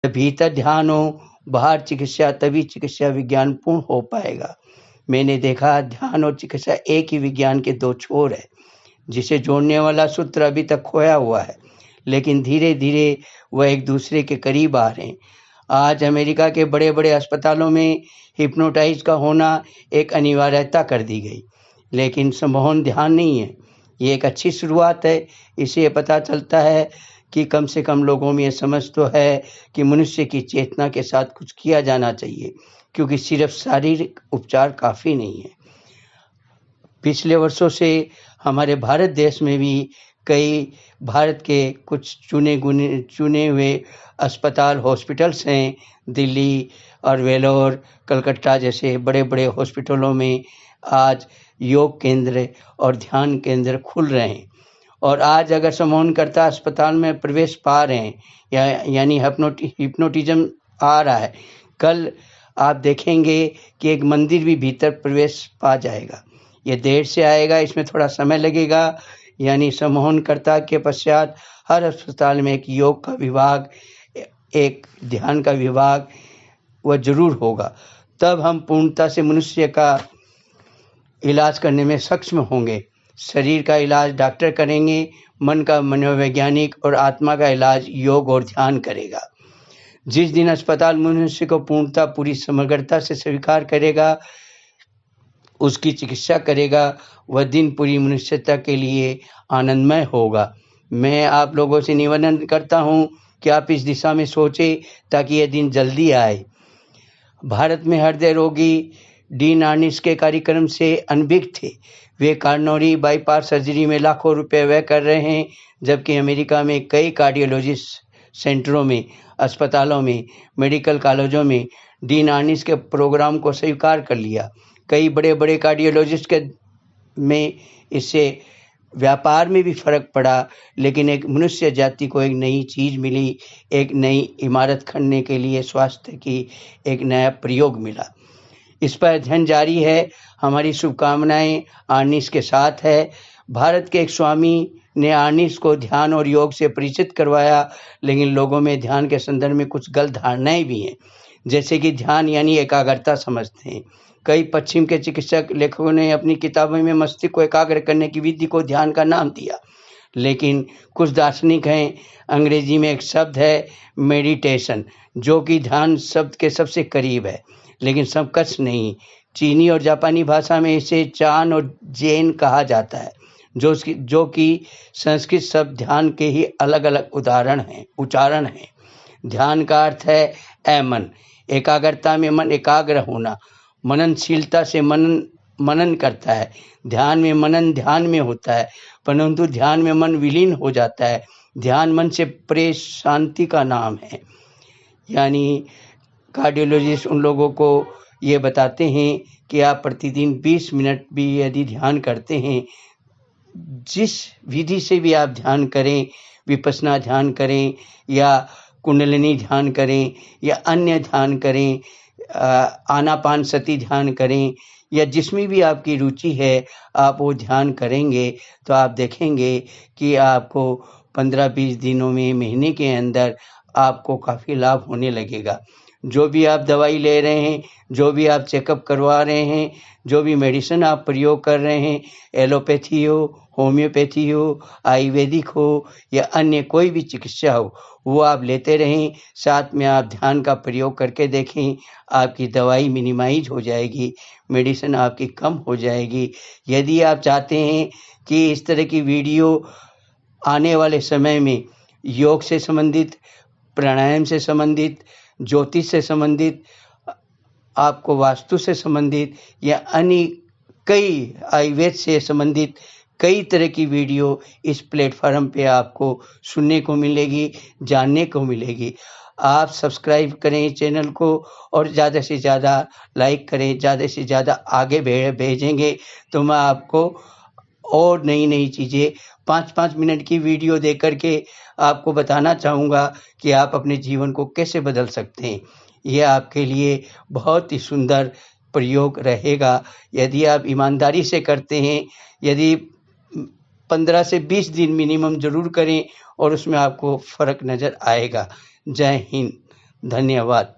भीतर ध्यान हो, बाहर चिकित्सा, तभी चिकित्सा विज्ञान पूर्ण हो पाएगा। मैंने देखा ध्यान और चिकित्सा एक ही विज्ञान के दो छोर है, जिसे जोड़ने वाला सूत्र अभी तक खोया हुआ है, लेकिन धीरे-धीरे वह एक दूसरे के करीब आ रहे हैं। आज अमेरिका के बड़े-बड़े अस्पतालों में हिप्नोटाइज का होना एक अनिवार्यता कर दी गई, लेकिन सम्मोहन ध्यान नहीं है। ये एक अच्छी शुरुआत है। इससे ये पता चलता है कि कम से कम लोगों में ये समझ तो है कि मनुष्य की चेतना के साथ कुछ किया जाना चाहिए, क्योंकि सिर्फ शारीरिक उपचार काफ़ी नहीं है। पिछले वर्षों से हमारे भारत देश में भी कई भारत के कुछ चुने हुए अस्पताल, हॉस्पिटल्स हैं। दिल्ली और वेलोर, कलकत्ता जैसे बड़े-बड़े हॉस्पिटलों में आज योग केंद्र और ध्यान केंद्र खुल रहे हैं। और आज अगर सम्मोहनकर्ता अस्पताल में प्रवेश पा रहे हैं यानी हिप्नोटिज्म आ रहा है, कल आप देखेंगे कि एक मंदिर भी भीतर प्रवेश पा जाएगा। ये देर से आएगा, इसमें थोड़ा समय लगेगा। यानी सम्मोहनकर्ता के पश्चात हर अस्पताल में एक योग का विभाग, एक ध्यान का विभाग वह जरूर होगा। तब हम पूर्णता से मनुष्य का इलाज करने में सक्षम होंगे। शरीर का इलाज डॉक्टर करेंगे, मन का मनोवैज्ञानिक और आत्मा का इलाज योग और ध्यान करेगा। जिस दिन अस्पताल मनुष्य को पूर्णता, पूरी समग्रता से स्वीकार करेगा, उसकी चिकित्सा करेगा, वह दिन पूरी मनुष्यता के लिए आनंदमय होगा। मैं आप लोगों से निवेदन करता हूँ कि आप इस दिशा में सोचें ताकि यह दिन जल्दी आए। भारत में हृदय रोगी डीन आर्निस के कार्यक्रम से अनभिज्ञ थे। वे कार्डिनरी बाईपास सर्जरी में लाखों रुपए व्यय कर रहे हैं, जबकि अमेरिका में कई कार्डियोलॉजिस्ट सेंटरों में, अस्पतालों में, मेडिकल कॉलेजों में डीन आर्निस के प्रोग्राम को स्वीकार कर लिया। कई बड़े-बड़े कार्डियोलॉजिस्ट के में इससे व्यापार में भी फर्क पड़ा, लेकिन एक मनुष्य जाति को एक नई चीज मिली, एक नई इमारत खड़ने के लिए स्वास्थ्य की एक नया प्रयोग मिला। इस पर अध्ययन जारी है। हमारी शुभकामनाएं आर्निस के साथ है। भारत के एक स्वामी ने आर्निस को ध्यान और योग से परिचित करवाया, लेकिन लोगों में ध्यान के संदर्भ में कुछ गलत धारणाएं भी हैं, जैसे कि ध्यान यानी एकाग्रता समझते हैं। कई पश्चिम के चिकित्सक लेखकों ने अपनी किताबों में मस्तिष्क को एकाग्र करने की विधि को ध्यान का नाम दिया, लेकिन कुछ दार्शनिक हैं। अंग्रेजी में एक शब्द है मेडिटेशन, जो कि ध्यान शब्द के सबसे करीब है, लेकिन समकक्ष नहीं। चीनी और जापानी भाषा में इसे चान और जैन कहा जाता है, जो कि संस्कृत शब्द ध्यान के ही अलग-अलग उच्चारण हैं। ध्यान का अर्थ है मन, एकाग्रता में मन एकाग्र होना। मननशीलता से मनन करता है। ध्यान में मनन ध्यान में होता है, परंतु ध्यान में मन विलीन हो जाता है। ध्यान मन से परे शांति का नाम है। यानी कार्डियोलॉजिस्ट उन लोगों को ये बताते हैं कि आप प्रतिदिन 20 मिनट भी यदि ध्यान करते हैं, जिस विधि से भी आप ध्यान करें, विपश्यना ध्यान करें या कुंडलिनी ध्यान करें या अन्य ध्यान करें, आनापानसति ध्यान करें या जिसमें भी आपकी रुचि है, आप वो ध्यान करेंगे तो आप देखेंगे कि आपको 15-20 दिनों में, महीने के अंदर आपको काफ़ी लाभ होने लगेगा। जो भी आप दवाई ले रहे हैं, जो भी आप चेकअप करवा रहे हैं, जो भी मेडिसिन आप प्रयोग कर रहे हैं, एलोपैथी हो, होम्योपैथी हो, आयुर्वेदिक हो या अन्य कोई भी चिकित्सा हो, वो आप लेते रहें। साथ में आप ध्यान का प्रयोग करके देखें, आपकी दवाई मिनिमाइज हो जाएगी, मेडिसिन आपकी कम हो जाएगी। यदि आप चाहते हैं कि इस तरह की वीडियो आने वाले समय में योग से संबंधित, प्राणायाम से संबंधित, ज्योतिष से संबंधित, आपको वास्तु से संबंधित या अन्य कई आयुर्वेद से संबंधित कई तरह की वीडियो इस प्लेटफॉर्म पे आपको सुनने को मिलेगी, जानने को मिलेगी। आप सब्सक्राइब करें चैनल को और ज़्यादा से ज़्यादा लाइक करें, ज़्यादा से ज़्यादा आगे भेजेंगे तो मैं आपको और नई चीज़ें 5-5 मिनट की वीडियो देख करके आपको बताना चाहूँगा कि आप अपने जीवन को कैसे बदल सकते हैं। यह आपके लिए बहुत ही सुंदर प्रयोग रहेगा यदि आप ईमानदारी से करते हैं। यदि 15 से 20 दिन मिनिमम जरूर करें और उसमें आपको फर्क नजर आएगा। जय हिंद। धन्यवाद।